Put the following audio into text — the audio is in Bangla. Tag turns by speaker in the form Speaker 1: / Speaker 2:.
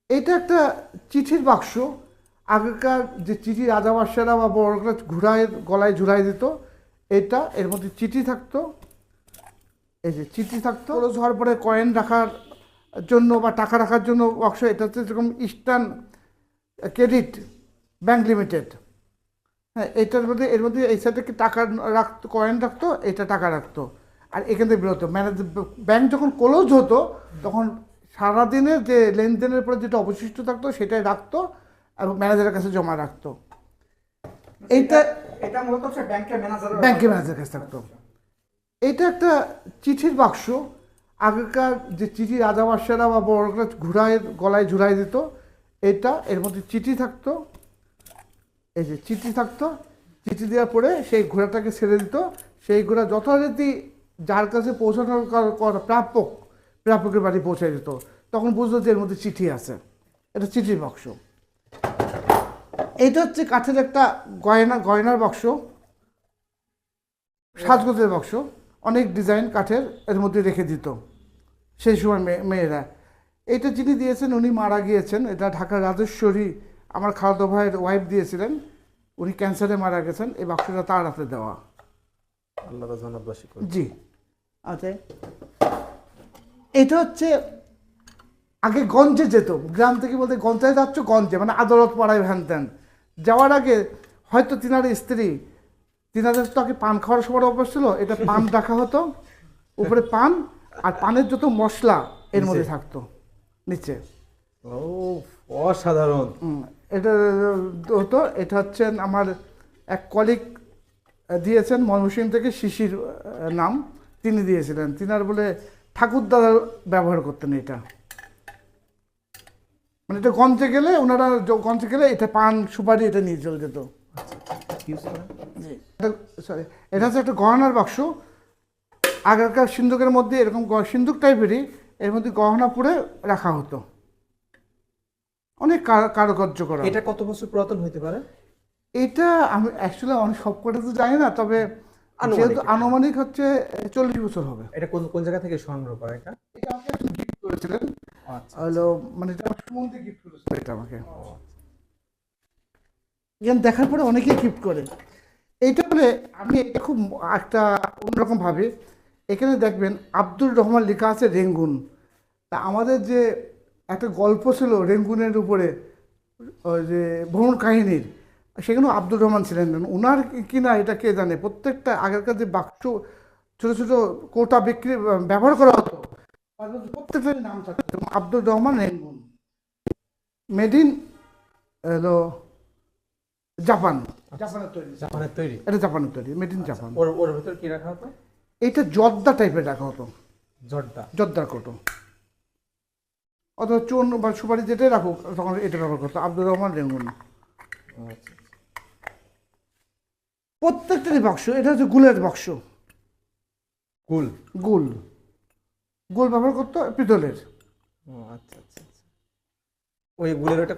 Speaker 1: এটা একটা চিঠির বাক্স। আগেকার যে চিঠি রাজাবাদশারা বা বড়রা ঘুরায় গলায় ঝুলাই দিত, এটা এর মধ্যে চিঠি থাকতো। এই যে চিঠি থাকতো, ক্লোজ হওয়ার পরে কয়েন রাখার জন্য বা টাকা রাখার জন্য বাক্স। এটা হচ্ছে যেরকম ইস্টার্ন ক্রেডিট ব্যাংক লিমিটেড। হ্যাঁ, এর মধ্যে এই সাইডে কি টাকা রাখতো, কয়েন রাখতো, এটা টাকা রাখতো, আর এখান থেকে বেরোতো। ব্যাংক যখন ক্লোজ হতো তখন সারাদিনের যে লেনদেনের পরে যেটা অবশিষ্ট থাকতো সেটাই রাখতো এবং ম্যানেজারের কাছে জমা রাখতো। এইটা
Speaker 2: এটা মূলত হচ্ছে ব্যাংকের
Speaker 1: ম্যানেজারের কাছে থাকতো। এটা একটা চিঠির বাক্স। আগেকার যে চিঠি রাজাবাদশারা বা বড়রা ঘুরায় গলায় ঝুলাই দিত, এটা এর মধ্যে চিঠি থাকতো। এই যে চিঠি থাকতো, চিঠি দেওয়ার পরে সেই ঘোড়াটাকে ছেড়ে দিত। সেই ঘোড়া যথারীতি যার কাছে পৌঁছানোর প্রাপকের বাড়ি পৌঁছে দিত। তখন বুঝতো যে এর মধ্যে চিঠি আছে। এটা চিঠির বাক্স। এইটা হচ্ছে কাঠের একটা গয়নার বাক্স, সাজগোজের বাক্স। অনেক ডিজাইন কাঠের এর মধ্যে রেখে দিত সেই সময় মেয়েরা। এইটা যিনি দিয়েছেন উনি মারা গিয়েছেন। এটা ঢাকার রাজেশ্বরী আমার খালাতো ভাইয়ের ওয়াইফ দিয়েছিলেন। উনি ক্যান্সারে মারা গেছেন। এই বাক্সটা তার হাতে দেওয়া।
Speaker 3: আল্লাহ জান্নাতবাসী করুন।
Speaker 1: জি। আচ্ছা, এটা হচ্ছে আগে গঞ্জে যেত, গ্রাম থেকে বলতে গঞ্জায় যাচ্ছ, গঞ্জে মানে আদালত পাড়ায় ভ্যান ত্যান যাওয়ার আগে হয়তো তিনার স্ত্রী, তিনাদের তো আগে পান খাওয়ার সময় অভ্যাস ছিল, এটা পান রাখা হতো উপরে, পান আর পানের যত মশলা এর মধ্যে থাকতো নিচে।
Speaker 3: ও অসাধারণ।
Speaker 1: এটা হতো। এটা হচ্ছেন আমার এক কলিগ দিয়েছেন ময়মনসিংহ থেকে, শিশির নাম, তিনি দিয়েছিলেন। তিনার বলে ঠাকুরদাদা ব্যবহার করতেন এটা। মানে এটা গঞ্জে গেলে ওনারা গঞ্জে গেলে এটা পান সুপারি এটা নিয়ে চলে যেত। সরি, এটা হচ্ছে একটা গহনার বাক্স। আগেকার সিন্ধুকের মধ্যে এরকম সিন্ধুক টাইপেরই, এর মধ্যে গহনা পুরে রাখা হতো। অনেক কারুকার্য করা।
Speaker 3: এটা কত বছর পুরাতন হইতে পারে?
Speaker 1: এটা আমি অ্যাকচুয়ালি অনেক সব কটা তো জানি না, তবে যেহেতু আনুমানিক হচ্ছে 40 বছর হবে।
Speaker 3: এটা কোন কোন জায়গা থেকে সংগ্রহ করা? এটা
Speaker 1: এটা আমাকে একজন গিফট করেছিলেন। হলো মানে এটা আমার সুমন্দি গিফট করেছিল এটা আমাকে। এখানে দেখার পরে অনেকেই গিফট করে। এইটা বলে আমি এটা খুব একটা অন্যরকম ভাবে, এখানে দেখবেন আব্দুর রহমান লেখা আছে রেঙ্গুন। তা আমাদের যে একটা গল্প ছিল রেঙ্গুনের উপরে, ওই যে ভ্রমণ কাহিনীর, সেখানেও আব্দুর রহমান ছিলেন। ওনার কিনা এটা কে জানে। প্রত্যেকটা আগেরকার যে বাক্স ছোটো ছোটো কৌটা বিক্রি ব্যবহার করা হতো, প্রত্যেকটার নাম থাকতো Abdur Rahman Rangoon. Made in হলো জাপান, জাপানের তৈরি।
Speaker 3: জাপানের তৈরি?
Speaker 1: এটা জাপানের তৈরি, মেড ইন জাপান।
Speaker 3: ওর ওর ভিতর কি রাখা হতো?
Speaker 1: এটা জর্দা টাইপের রাখা হতো। জর্দার কোটো অথবা চুন বা সুপারি যেটাই রাখুক তখন এটা ব্যবহার করতো আব্দুর রহমান রেঙ্গুন। প্রত্যেকটারই বাক্স। এটা হচ্ছে গুলের বাক্স।
Speaker 3: গুল
Speaker 1: গুল গুল ব্যবহার করতো পিতলের।
Speaker 3: আচ্ছা আচ্ছা আচ্ছা। ওই গুলের ওটা